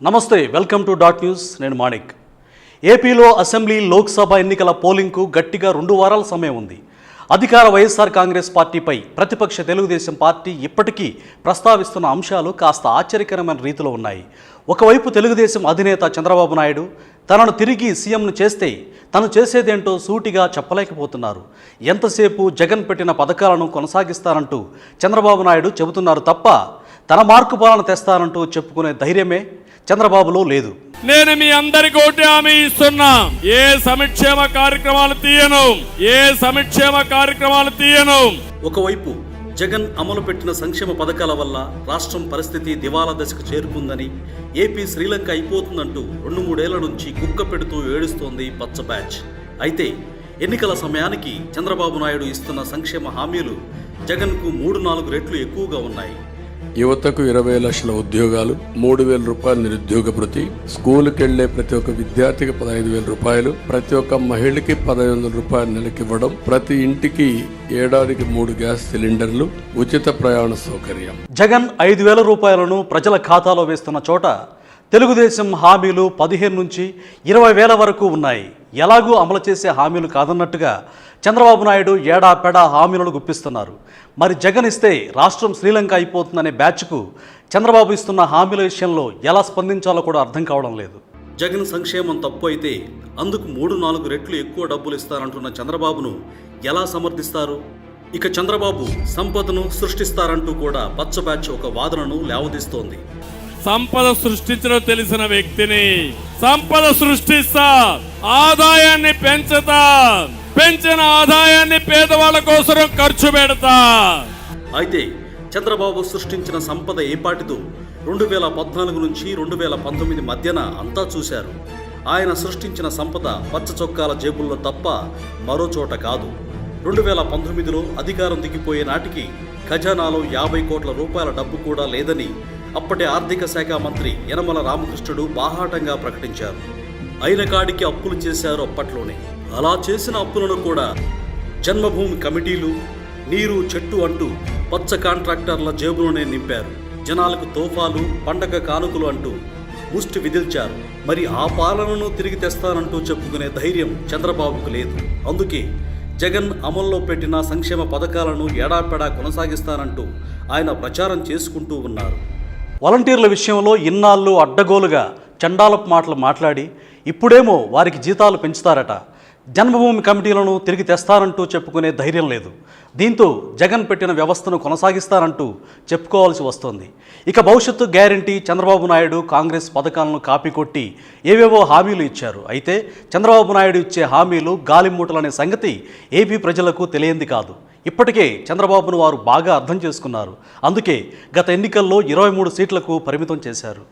నమస్తే, welcome to dot news. నేను మాణిక్. ఏపీలో అసెంబ్లీ, లోక్సభ ఎన్నికల పోలింగ్కు గట్టిగా 2 వారాల సమయం ఉంది. అధికార వైఎస్ఆర్ కాంగ్రెస్ పార్టీపై ప్రతిపక్ష తెలుగుదేశం పార్టీ ఇప్పటికీ ప్రస్తావిస్తున్న అంశాలు కాస్త ఆశ్చర్యకరమైన రీతిలో ఉన్నాయి. ఒకవైపు తెలుగుదేశం అధినేత చంద్రబాబు నాయుడు తనను తిరిగి సీఎంను చేస్తే తను చేసేదేంటో సూటిగా చెప్పలేకపోతున్నారు. ఎంతసేపు జగన్ పెట్టిన పథకాలను కొనసాగిస్తారంటూ చంద్రబాబు నాయుడు చెబుతున్నారు తప్ప తన మార్కు పాలన తెస్తానంటూ చెప్పుకునే ధైర్యమే చంద్రబాబులో లేదు. నేను మీ అందరికి ఒకటి హామీ ఇస్తున్నా, ఏ సంక్షేమ కార్యక్రమాలు తీయను. ఒకవైపు జగన్ అమలు పెట్టిన సంక్షేమ పథకాల వల్ల రాష్ట్రం పరిస్థితి దివాలా దశకు చేరుకుందని, ఏపీ శ్రీలంక అయిపోతుందంటూ 2-3 ఏళ్ల నుంచి కుక్క పెడుతూ ఏడుస్తోంది పచ్చ బ్యాచ్. అయితే ఎన్నికల సమయానికి చంద్రబాబు నాయుడు ఇస్తున్న సంక్షేమ హామీలు జగన్కు 3-4 రెట్లు ఎక్కువగా ఉన్నాయి. యువతకు 20 లక్షల ఉద్యోగాలు, 3,000 రూపాయల నిరుద్యోగ భృతి, స్కూలుకి వెళ్లే ప్రతి ఒక్క విద్యార్థికి 15,000 రూపాయలు, ప్రతి ఒక్క మహిళకి 1,500 రూపాయలు నెలకివ్వడం, ప్రతి ఇంటికి ఏడాదికి 3 గ్యాస్ సిలిండర్లు, ఉచిత ప్రయాణ సౌకర్యం. జగన్ 5,000 రూపాయలను ప్రజల ఖాతాలో వేస్తున్న చోట తెలుగుదేశం హామీలు 15 నుంచి 20,000 వరకు ఉన్నాయి. ఎలాగూ అమలు చేసే హామీలు కాదన్నట్టుగా చంద్రబాబు నాయుడు ఏడాపెడా హామీలను గుప్పిస్తున్నారు. మరి జగన్ ఇస్తే రాష్ట్రం శ్రీలంక అయిపోతుందనే బ్యాచ్కు చంద్రబాబు ఇస్తున్న హామీల విషయంలో ఎలా స్పందించాలో కూడా అర్థం కావడం లేదు. జగన్ సంక్షేమం తప్పు అయితే అందుకు 3-4 రెట్లు ఎక్కువ డబ్బులు ఇస్తారంటున్న చంద్రబాబును ఎలా సమర్థిస్తారు? ఇక చంద్రబాబు సంపదను సృష్టిస్తారంటూ కూడా పచ్చ బ్యాచ్ ఒక వాదనను లేవదీస్తోంది. సంపద సృష్టించడం తెలిసిన వ్యక్తిని సంపద సృష్టిస్తా, ఆదాయాన్ని పెంచుతా, పెంచిన ఆదాయాన్ని పేదవాళ్ళ కోసం ఖర్చు పెడతా. అయితే చంద్రబాబు సృష్టించిన సంపద ఏపాటిదో 2014 నుంచి 2019 మధ్యన అంతా చూశారు. ఆయన సృష్టించిన సంపద పచ్చ చొక్కాల జేబుల్లో తప్ప మరో చోట కాదు. 2019లో అధికారం దిగిపోయే నాటికి ఖజానాలో 50 కోట్ల రూపాయల డబ్బు కూడా లేదని అప్పటి ఆర్థిక శాఖ మంత్రి యనమల రామకృష్ణుడు బాహాటంగా ప్రకటించారు. అయిన కాడికి అప్పులు చేశారు అప్పట్లోనే. అలా చేసిన అప్పులను కూడా జన్మభూమి కమిటీలు, నీరు చెట్టు అంటూ పచ్చ కాంట్రాక్టర్ల జేబులోనే నింపారు. జనాలకు తోఫాలు, పండగ కానుకలు అంటూ ముష్టి విధిల్చారు. మరి ఆ పాలనను తిరిగి తెస్తానంటూ చెప్పుకునే ధైర్యం చంద్రబాబుకు లేదు. అందుకే జగన్ అమల్లో పెట్టిన సంక్షేమ పథకాలను ఏడాపెడా కొనసాగిస్తానంటూ ఆయన ప్రచారం చేసుకుంటూ ఉన్నారు. వాలంటీర్ల విషయంలో ఇన్నాళ్ళు అడ్డగోలుగా చండాలపు మాటలు మాట్లాడి ఇప్పుడేమో వారికి జీతాలు పెంచుతారట. జన్మభూమి కమిటీలను తిరిగి తెస్తారంటూ చెప్పుకునే ధైర్యం లేదు. దీంతో జగన్ పెట్టిన వ్యవస్థను కొనసాగిస్తారంటూ చెప్పుకోవాల్సి వస్తోంది. ఇక భవిష్యత్తు గ్యారంటీ చంద్రబాబు నాయుడు కాంగ్రెస్ పథకాలను కాపీ కొట్టి ఏవేవో హామీలు ఇచ్చారు. అయితే చంద్రబాబు నాయుడు ఇచ్చే హామీలు గాలిమూటలనే సంగతి ఏపీ ప్రజలకు తెలియంది కాదు. ఇప్పటికే చంద్రబాబును వారు బాగా అర్థం చేసుకున్నారు. అందుకే గత ఎన్నికల్లో 23 సీట్లకు పరిమితం చేశారు.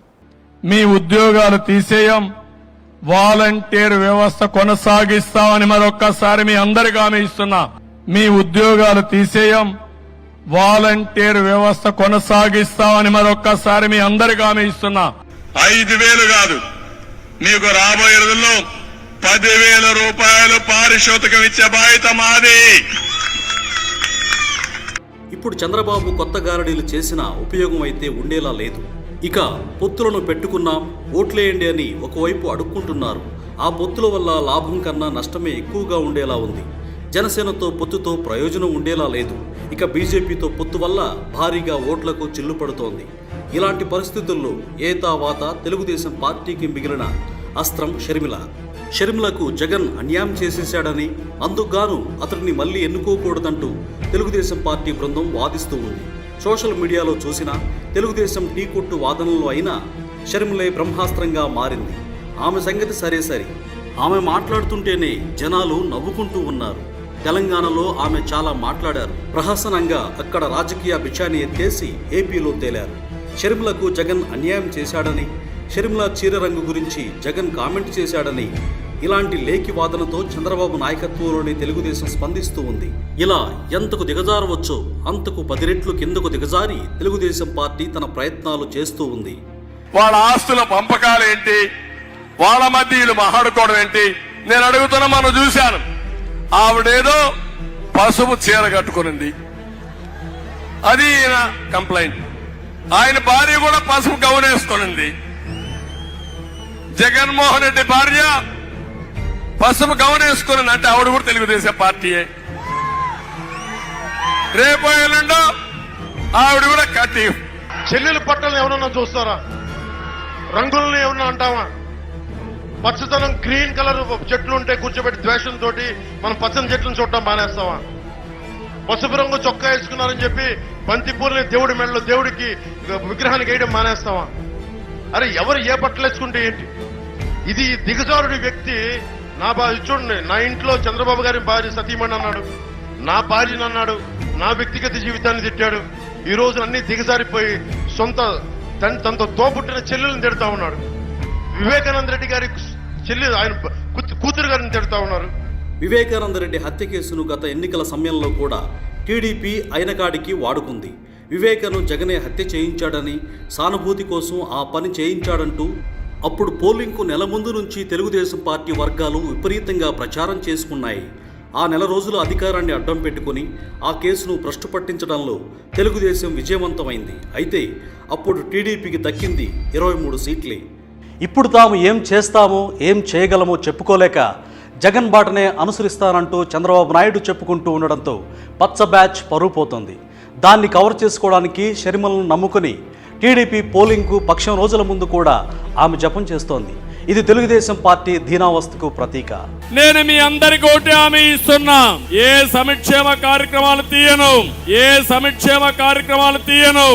మీ ఉద్యోగాలు తీసేయం, వాలంటీర్ వ్యవస్థ కొనసాగిస్తామని మరొక్కసారి మీ అందరికీ హామీ ఇస్తున్నా. మీ ఉద్యోగాలు తీసేయం, వాలంటీర్ వ్యవస్థ కొనసాగిస్తామని మరొక్కసారి మీ అందరికీ హామీ ఇస్తున్నా. 5,000 కాదు, మీకు రాబోయే రోజుల్లో 10,000 రూపాయలు పారితోషికం ఇచ్చే బాధ్యత మాది. ఇప్పుడు చంద్రబాబు కొత్త గారడీలు చేసిన ఉపయోగం అయితే ఉండేలా లేదు. ఇక పొత్తులను పెట్టుకున్నాం, ఓట్లేయండి అని ఒకవైపు అడుక్కుంటున్నారు. ఆ పొత్తుల వల్ల లాభం కన్నా నష్టమే ఎక్కువగా ఉండేలా ఉంది. జనసేనతో పొత్తుతో ప్రయోజనం ఉండేలా లేదు. ఇక బీజేపీతో పొత్తు వల్ల భారీగా ఓట్లకు చిల్లు పడుతోంది. ఇలాంటి పరిస్థితుల్లో ఏతావాత తెలుగుదేశం పార్టీకి మిగిలిన అస్త్రం షర్మిల. షర్మిలకు జగన్ అన్యాయం చేసేశాడని, అందుకుగాను అతడిని మళ్లీ ఎన్నుకోకూడదంటూ తెలుగుదేశం పార్టీ బృందం వాదిస్తూ ఉంది. సోషల్ మీడియాలో చూసినా తెలుగుదేశం టీ కొట్టు వాదనలు అయినా షర్మిలే బ్రహ్మాస్త్రంగా మారింది. ఆమె సంగతి సరే, ఆమె మాట్లాడుతుంటేనే జనాలు నవ్వుకుంటూ ఉన్నారు. తెలంగాణలో ఆమె చాలా మాట్లాడారు. ప్రహసనంగా అక్కడ రాజకీయ బిచాని ఎత్తేసి ఏపీలో తేలారు. షర్మిలకు జగన్ అన్యాయం చేశాడని, షర్మిల చీర రంగు గురించి జగన్ కామెంట్ చేశాడని, ఇలాంటి లేఖి వాదనతో చంద్రబాబు నాయకత్వంలోని తెలుగుదేశం స్పందిస్తూ ఉంది. ఇలా ఎంతకు దిగజారవచ్చో అంతకు 10 రెట్లు కిందకు దిగజారి తెలుగుదేశం పార్టీ తన ప్రయత్నాలు చేస్తూ ఉంది. వాళ్ళ ఆస్తుల పంపకాలేంటి, వాళ్ళ మధ్య వీళ్ళు మాట్లాడుకోవడం ఏంటి నేను అడుగుతున్నా. మనం చూశాను, ఆవిడేదో పసుపు చీర కట్టుకునింది, అది కంప్లైంట్. ఆయన భార్య కూడా పసుపు గౌన్ వేసుకునింది. జగన్మోహన్ రెడ్డి భార్య పసుపు గౌన్ వేసుకుని అంటే ఆవిడ కూడా తెలుగుదేశం పార్టీయే. రేపు ఎల్లుండో ఆవిడ కూడా కట్టి. చెల్లెలు పట్టణం ఎవరన్నా చూస్తారా? రంగుల్ని ఏమన్నా అంటావా? పచ్చదనం గ్రీన్ కలర్ చెట్లు ఉంటే కూర్చోబెట్టి ద్వేషంతో మనం పచ్చని చెట్లను చూడటం మానేస్తావా? పసుపు రంగు చొక్కా వేసుకున్నారని చెప్పి బంతిపూలని దేవుడి మెడలో దేవుడికి విగ్రహానికి వేయడం మానేస్తావా? అరే ఎవరు ఏ బట్టలు వేసుకుంటే ఏంటి? ఇది దిగజారుడి వ్యక్తి. చూడండి, నా ఇంట్లో చంద్రబాబు గారి భార్య సతీమణి అన్నాడు, నా భార్యను అన్నాడు, నా వ్యక్తిగత జీవితాన్ని తిట్టాడు. ఈ రోజు అన్ని దిగజారిపోయి తనతో తోపుట్టిన చెల్లెలను తిడతా ఉన్నాడు. వివేకానంద రెడ్డి గారి చెల్లి ఆయన కూతురు గారిని తిడతా ఉన్నారు. వివేకానంద రెడ్డి హత్య కేసును గత ఎన్నికల సమయంలో కూడా టీడీపీ అయినకాడికి వాడుకుంది. వివేకను జగనే హత్య చేయించాడని, సానుభూతి కోసం ఆ పని చేయించాడంటూ అప్పుడు పోలింగ్కు నెల ముందు నుంచి తెలుగుదేశం పార్టీ వర్గాలు విపరీతంగా ప్రచారం చేసుకున్నాయి. ఆ నెల రోజులు అధికారాన్ని అడ్డం పెట్టుకుని ఆ కేసును భ్రష్టు పట్టించడంలో తెలుగుదేశం విజయవంతమైంది. అయితే అప్పుడు టీడీపీకి దక్కింది 23 సీట్లే. ఇప్పుడు తాము ఏం చేస్తామో ఏం చేయగలమో చెప్పుకోలేక జగన్ బాటనే అనుసరిస్తానంటూ చంద్రబాబు నాయుడు చెప్పుకుంటూ ఉండడంతో పచ్చ బ్యాచ్ పరువు పోతుంది. దాన్ని కవర్ చేసుకోవడానికి షర్మిలను నమ్ముకుని టీడీపీ పోలింగ్కు పక్షం రోజుల ముందు కూడా ఆమె జపం చేస్తోంది. ఇది తెలుగుదేశం పార్టీ దీనావస్థకు ప్రతీక. నేను మీ అందరికీ ఒకటి హామీ ఇస్తున్నా, ఏ సంక్షేమ కార్యక్రమాలు తీయను.